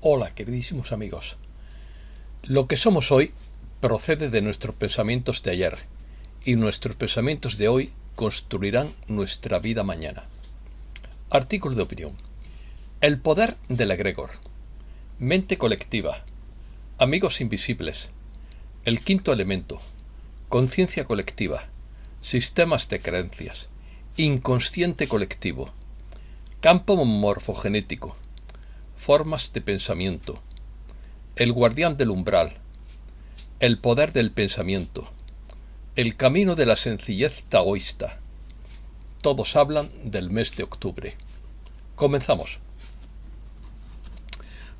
Hola, queridísimos amigos. Lo que somos hoy procede de nuestros pensamientos de ayer, y nuestros pensamientos de hoy construirán nuestra vida mañana. Artículo de opinión. El poder del egregor. Mente colectiva. Amigos invisibles. El quinto elemento. Conciencia colectiva. Sistemas de creencias. Inconsciente colectivo. Campo morfogenético. Formas de pensamiento. El guardián del umbral. El poder del pensamiento. El camino de la sencillez taoísta. Todos hablan del mes de octubre. Comenzamos.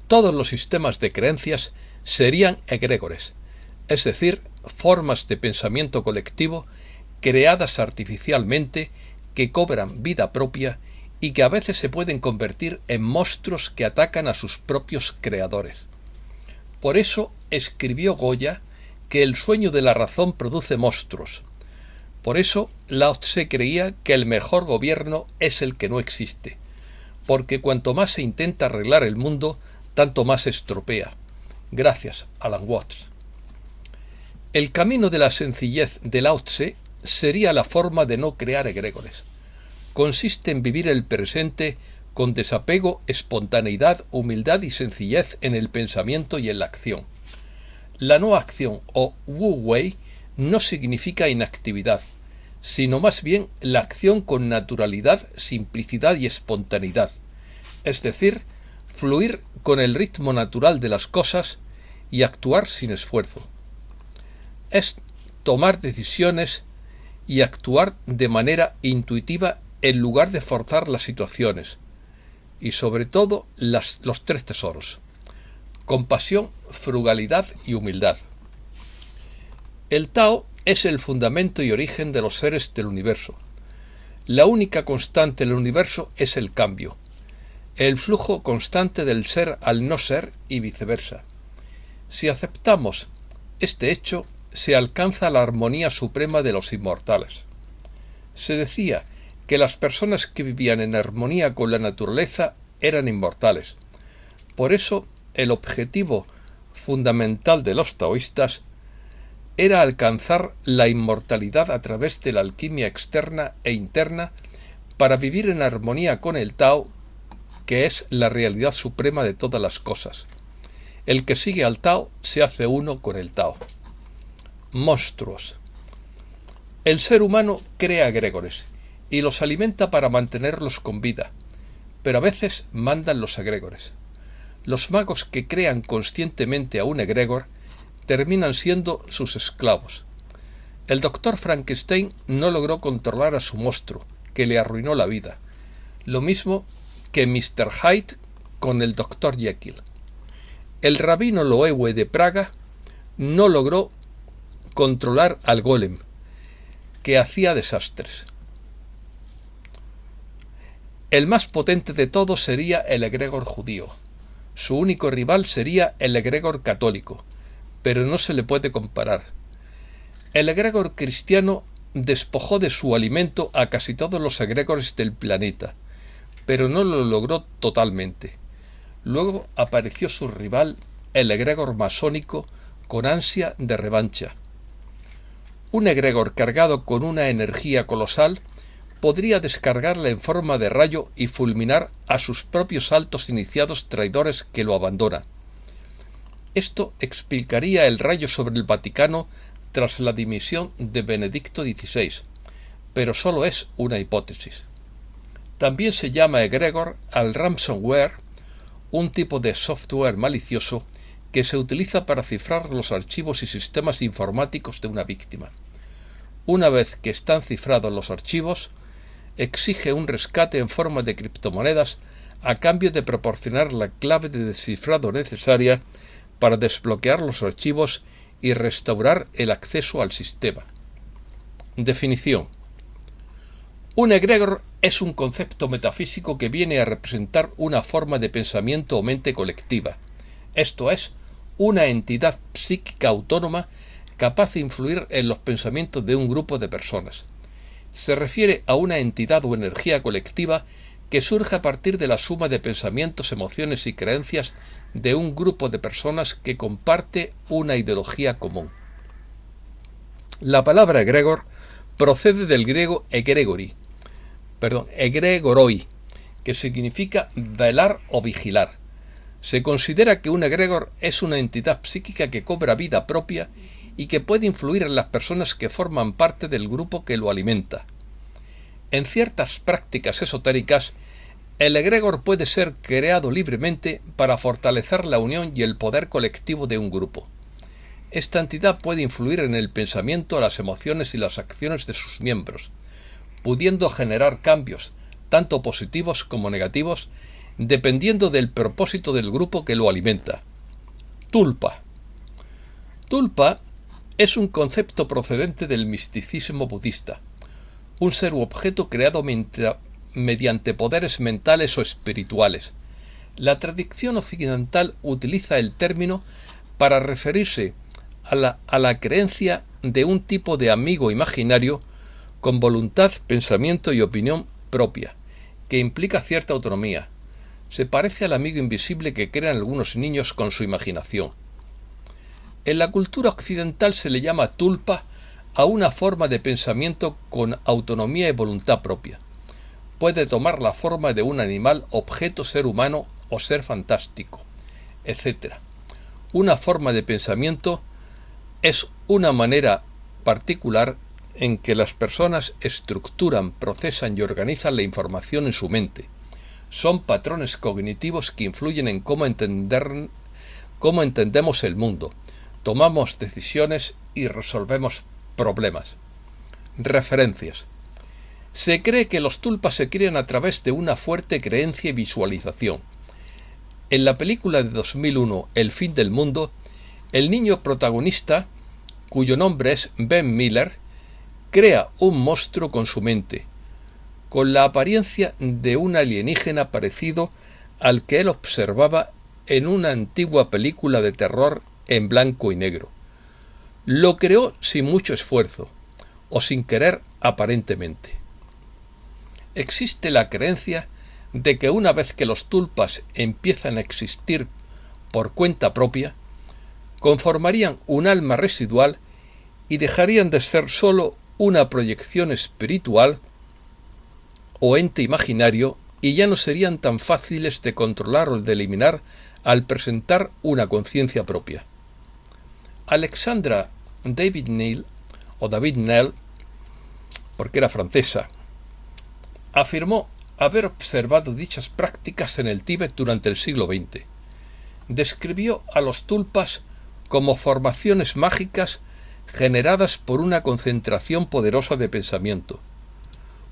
Todos los sistemas de creencias serían egregores, es decir, formas de pensamiento colectivo creadas artificialmente que cobran vida propia y que a veces se pueden convertir en monstruos que atacan a sus propios creadores. Por eso escribió Goya que el sueño de la razón produce monstruos. Por eso Lao Tse creía que el mejor gobierno es el que no existe, porque cuanto más se intenta arreglar el mundo, tanto más se estropea. Gracias, Alan Watts. El camino de la sencillez de Lao Tse sería la forma de no crear egregores. Consiste en vivir el presente con desapego, espontaneidad, humildad y sencillez en el pensamiento y en la acción. La no acción o Wu Wei no significa inactividad, sino más bien la acción con naturalidad, simplicidad y espontaneidad, es decir, fluir con el ritmo natural de las cosas y actuar sin esfuerzo. Es tomar decisiones y actuar de manera intuitiva en lugar de forzar las situaciones, y sobre todo los tres tesoros: compasión, frugalidad y humildad. El Tao es el fundamento y origen de los seres del universo. La única constante del universo es el cambio, el flujo constante del ser al no ser y viceversa. Si aceptamos este hecho, se alcanza la armonía suprema de los inmortales. Se decía que las personas que vivían en armonía con la naturaleza eran inmortales. Por eso, el objetivo fundamental de los taoístas era alcanzar la inmortalidad a través de la alquimia externa e interna para vivir en armonía con el Tao, que es la realidad suprema de todas las cosas. El que sigue al Tao se hace uno con el Tao. Monstruos. El ser humano crea egregores y los alimenta para mantenerlos con vida, pero a veces mandan los egregores. Los magos que crean conscientemente a un egregor terminan siendo sus esclavos. El doctor Frankenstein no logró controlar a su monstruo, que le arruinó la vida. Lo mismo que Mr. Hyde con el doctor Jekyll. El rabino Loewe de Praga no logró controlar al golem, que hacía desastres. El más potente de todos sería el egregor judío. Su único rival sería el egregor católico, pero no se le puede comparar. El egregor cristiano despojó de su alimento a casi todos los egregores del planeta, pero no lo logró totalmente. Luego apareció su rival, el egregor masónico, con ansia de revancha. Un egregor cargado con una energía colosal podría descargarla en forma de rayo y fulminar a sus propios altos iniciados traidores que lo abandonan. Esto explicaría el rayo sobre el Vaticano tras la dimisión de Benedicto XVI, pero solo es una hipótesis. También se llama egregor al ransomware, un tipo de software malicioso que se utiliza para cifrar los archivos y sistemas informáticos de una víctima. Una vez que están cifrados los archivos, exige un rescate en forma de criptomonedas a cambio de proporcionar la clave de descifrado necesaria para desbloquear los archivos y restaurar el acceso al sistema. Definición. Un egregor es un concepto metafísico que viene a representar una forma de pensamiento o mente colectiva, esto es, una entidad psíquica autónoma capaz de influir en los pensamientos de un grupo de personas. Se refiere a una entidad o energía colectiva que surge a partir de la suma de pensamientos, emociones y creencias de un grupo de personas que comparte una ideología común. La palabra egregor procede del griego egregoroi, que significa velar o vigilar. Se considera que un egregor es una entidad psíquica que cobra vida propia y que puede influir en las personas que forman parte del grupo que lo alimenta. En ciertas prácticas esotéricas, el egregor puede ser creado libremente para fortalecer la unión y el poder colectivo de un grupo. Esta entidad puede influir en el pensamiento, las emociones y las acciones de sus miembros, pudiendo generar cambios, tanto positivos como negativos, dependiendo del propósito del grupo que lo alimenta. Tulpa. Tulpa es un concepto procedente del misticismo budista, un ser u objeto creado mediante poderes mentales o espirituales. La tradición occidental utiliza el término para referirse a la creencia de un tipo de amigo imaginario con voluntad, pensamiento y opinión propia, que implica cierta autonomía. Se parece al amigo invisible que crean algunos niños con su imaginación. En la cultura occidental se le llama tulpa a una forma de pensamiento con autonomía y voluntad propia. Puede tomar la forma de un animal, objeto, ser humano o ser fantástico, etc. Una forma de pensamiento es una manera particular en que las personas estructuran, procesan y organizan la información en su mente. Son patrones cognitivos que influyen en cómo entendemos el mundo, tomamos decisiones y resolvemos problemas. Referencias. Se cree que los tulpas se crean a través de una fuerte creencia y visualización. En la película de 2001, El fin del mundo, el niño protagonista, cuyo nombre es Ben Miller, crea un monstruo con su mente, con la apariencia de un alienígena parecido al que él observaba en una antigua película de terror en blanco y negro. Lo creó sin mucho esfuerzo, o sin querer aparentemente. Existe la creencia de que una vez que los tulpas empiezan a existir por cuenta propia, conformarían un alma residual y dejarían de ser sólo una proyección espiritual o ente imaginario y ya no serían tan fáciles de controlar o de eliminar al presentar una conciencia propia. Alexandra David Nell, porque era francesa, afirmó haber observado dichas prácticas en el Tíbet durante el siglo XX. Describió a los tulpas como formaciones mágicas generadas por una concentración poderosa de pensamiento.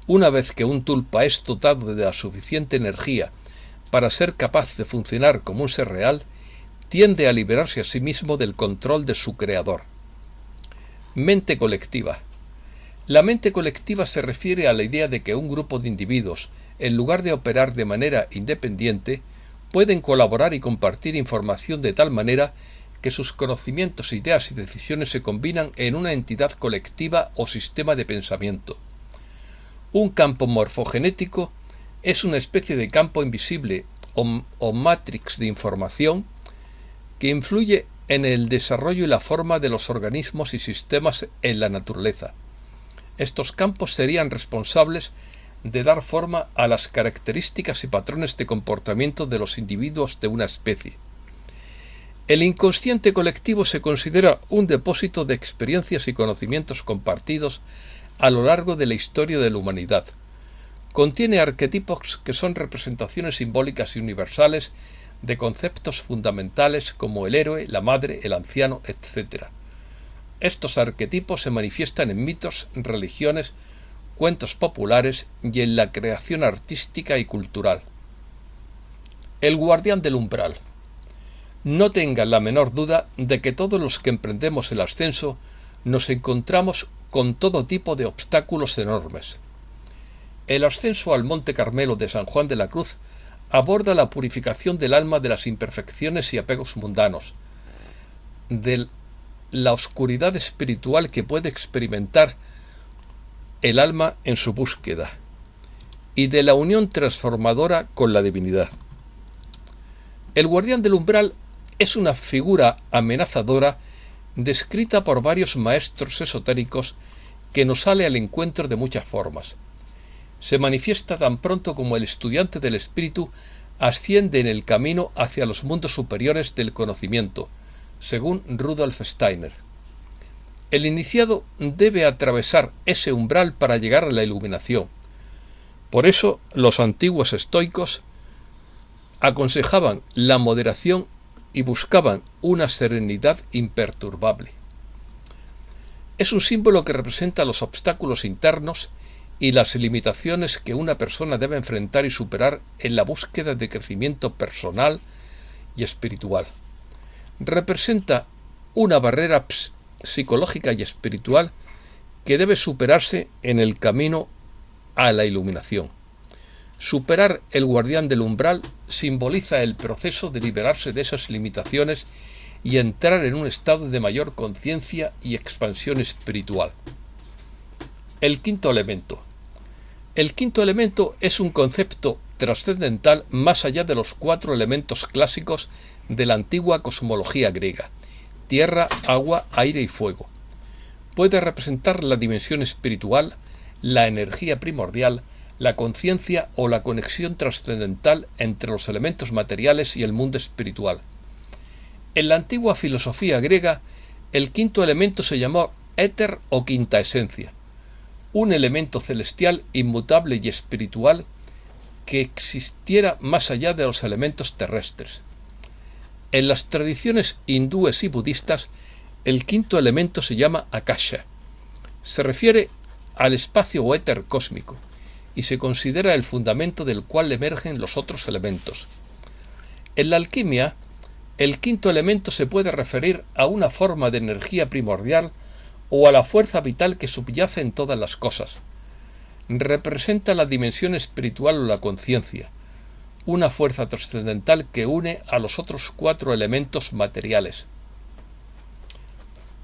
Una vez que un tulpa es dotado de la suficiente energía para ser capaz de funcionar como un ser real, tiende a liberarse a sí mismo del control de su creador. Mente colectiva. La mente colectiva se refiere a la idea de que un grupo de individuos, en lugar de operar de manera independiente, pueden colaborar y compartir información de tal manera que sus conocimientos, ideas y decisiones se combinan en una entidad colectiva o sistema de pensamiento. Un campo morfogenético es una especie de campo invisible o matrix de información que influye en el desarrollo y la forma de los organismos y sistemas en la naturaleza. Estos campos serían responsables de dar forma a las características y patrones de comportamiento de los individuos de una especie. El inconsciente colectivo se considera un depósito de experiencias y conocimientos compartidos a lo largo de la historia de la humanidad. Contiene arquetipos que son representaciones simbólicas y universales de conceptos fundamentales como el héroe, la madre, el anciano, etc. Estos arquetipos se manifiestan en mitos, religiones, cuentos populares y en la creación artística y cultural. El guardián del umbral. No tengan la menor duda de que todos los que emprendemos el ascenso nos encontramos con todo tipo de obstáculos enormes. El ascenso al Monte Carmelo de San Juan de la Cruz aborda la purificación del alma de las imperfecciones y apegos mundanos, de la oscuridad espiritual que puede experimentar el alma en su búsqueda. y de la unión transformadora con la divinidad. El guardián del umbral es una figura amenazadora descrita por varios maestros esotéricos que nos sale al encuentro de muchas formas. Se manifiesta tan pronto como el estudiante del espíritu asciende en el camino hacia los mundos superiores del conocimiento, según Rudolf Steiner. El iniciado debe atravesar ese umbral para llegar a la iluminación. Por eso los antiguos estoicos aconsejaban la moderación y buscaban una serenidad imperturbable. Es un símbolo que representa los obstáculos internos y las limitaciones que una persona debe enfrentar y superar en la búsqueda de crecimiento personal y espiritual. Representa una barrera psicológica y espiritual que debe superarse en el camino a la iluminación. Superar el guardián del umbral simboliza el proceso de liberarse de esas limitaciones y entrar en un estado de mayor conciencia y expansión espiritual. El quinto elemento. El quinto elemento es un concepto trascendental más allá de los 4 elementos clásicos de la antigua cosmología griega: tierra, agua, aire y fuego. Puede representar la dimensión espiritual, la energía primordial, la conciencia o la conexión trascendental entre los elementos materiales y el mundo espiritual. En la antigua filosofía griega, el quinto elemento se llamó éter o quinta esencia, un elemento celestial inmutable y espiritual que existiera más allá de los elementos terrestres. En las tradiciones hindúes y budistas, el quinto elemento se llama Akasha. Se refiere al espacio o éter cósmico y se considera el fundamento del cual emergen los otros elementos. En la alquimia, el quinto elemento se puede referir a una forma de energía primordial o a la fuerza vital que subyace en todas las cosas. Representa la dimensión espiritual o la conciencia, una fuerza trascendental que une a los otros 4 elementos materiales.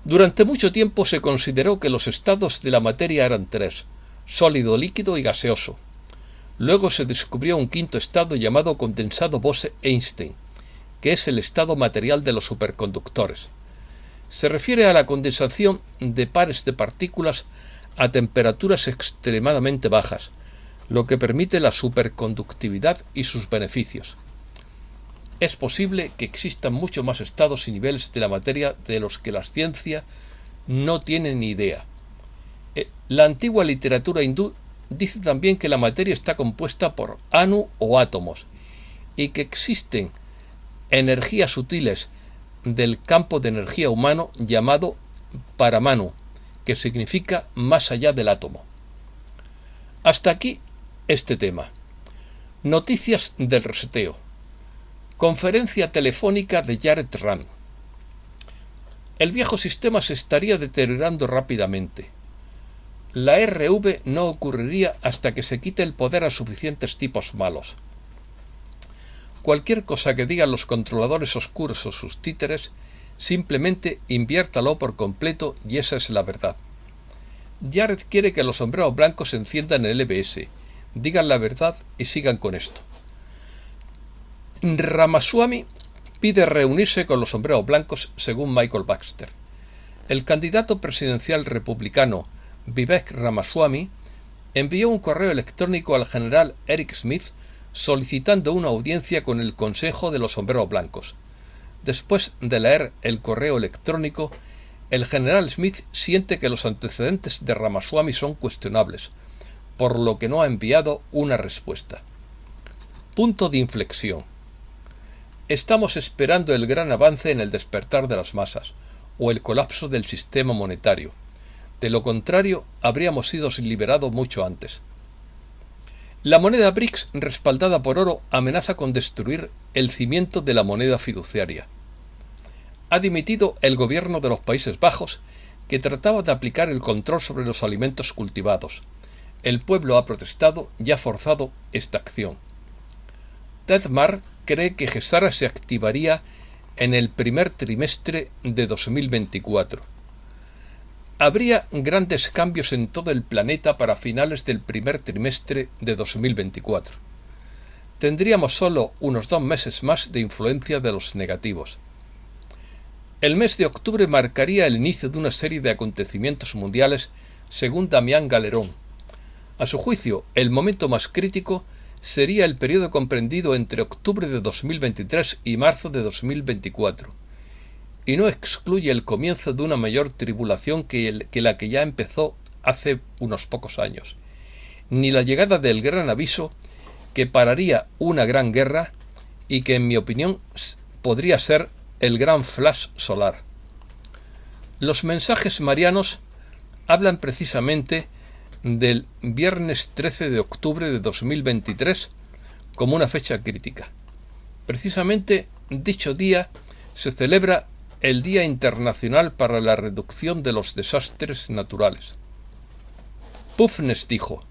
Durante mucho tiempo se consideró que los estados de la materia eran 3, sólido, líquido y gaseoso. Luego se descubrió un quinto estado llamado condensado Bose-Einstein, que es el estado material de los superconductores. Se refiere a la condensación de pares de partículas a temperaturas extremadamente bajas, lo que permite la superconductividad y sus beneficios. Es posible que existan mucho más estados y niveles de la materia de los que la ciencia no tiene ni idea. La antigua literatura hindú dice también que la materia está compuesta por anu o átomos y que existen energías sutiles del campo de energía humano llamado Paramanu, que significa más allá del átomo. Hasta aquí este tema. Noticias del reseteo. Conferencia telefónica de Jared Ram. El viejo sistema se estaría deteriorando rápidamente. La RV no ocurriría hasta que se quite el poder a suficientes tipos malos. Cualquier cosa que digan los controladores oscuros o sus títeres, simplemente inviértalo por completo y esa es la verdad. Jared quiere que los sombreros blancos enciendan el EBS, digan la verdad y sigan con esto. Ramaswamy pide reunirse con los sombreros blancos según Michael Baxter. El candidato presidencial republicano Vivek Ramaswamy envió un correo electrónico al general Eric Smith solicitando una audiencia con el Consejo de los Sombreros Blancos. Después de leer el correo electrónico, el general Smith siente que los antecedentes de Ramaswamy son cuestionables, por lo que no ha enviado una respuesta. Punto de inflexión. Estamos esperando el gran avance en el despertar de las masas, o el colapso del sistema monetario. De lo contrario, habríamos sido liberados mucho antes. La moneda BRICS, respaldada por oro, amenaza con destruir el cimiento de la moneda fiduciaria. Ha dimitido el gobierno de los Países Bajos, que trataba de aplicar el control sobre los alimentos cultivados. El pueblo ha protestado y ha forzado esta acción. Deadmar cree que GESARA se activaría en el primer trimestre de 2024. Habría grandes cambios en todo el planeta para finales del primer trimestre de 2024. Tendríamos solo unos 2 meses más de influencia de los negativos. El mes de octubre marcaría el inicio de una serie de acontecimientos mundiales, según Damián Galerón. A su juicio, el momento más crítico sería el periodo comprendido entre octubre de 2023 y marzo de 2024, y no excluye el comienzo de una mayor tribulación que la que ya empezó hace unos pocos años, ni la llegada del gran aviso que pararía una gran guerra y que, en mi opinión, podría ser el gran flash solar. Los mensajes marianos hablan precisamente del viernes 13 de octubre de 2023 como una fecha crítica. Precisamente dicho día se celebra el Día Internacional para la Reducción de los Desastres Naturales. Pufnes dijo: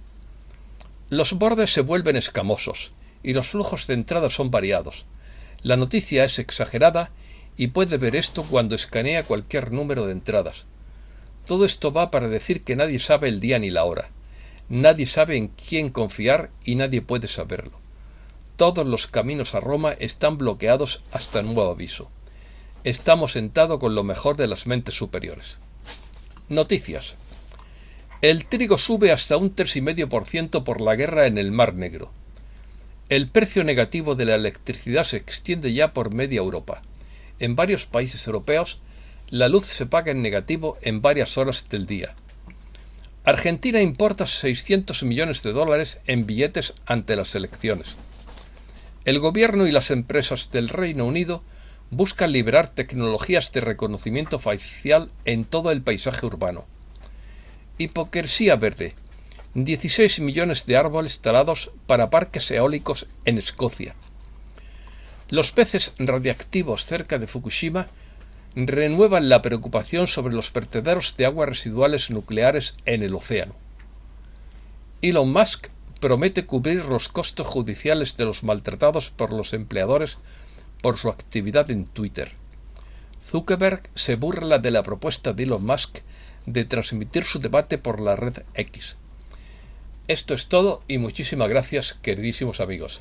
los bordes se vuelven escamosos y los flujos de entrada son variados. La noticia es exagerada y puede ver esto cuando escanea cualquier número de entradas. Todo esto va para decir que nadie sabe el día ni la hora. Nadie sabe en quién confiar y nadie puede saberlo. Todos los caminos a Roma están bloqueados hasta nuevo aviso. Estamos sentados con lo mejor de las mentes superiores. Noticias. El trigo sube hasta un 3,5% por la guerra en el Mar Negro. El precio negativo de la electricidad se extiende ya por media Europa. En varios países europeos, la luz se paga en negativo en varias horas del día. Argentina importa 600 millones de dólares en billetes ante las elecciones. El gobierno y las empresas del Reino Unido buscan liberar tecnologías de reconocimiento facial en todo el paisaje urbano. Hipocresía verde. 16 millones de árboles talados para parques eólicos en Escocia. Los peces radiactivos cerca de Fukushima renuevan la preocupación sobre los vertederos de aguas residuales nucleares en el océano. Elon Musk promete cubrir los costos judiciales de los maltratados por los empleadores por su actividad en Twitter. Zuckerberg se burla de la propuesta de Elon Musk de transmitir su debate por la red X. Esto es todo y muchísimas gracias, queridísimos amigos.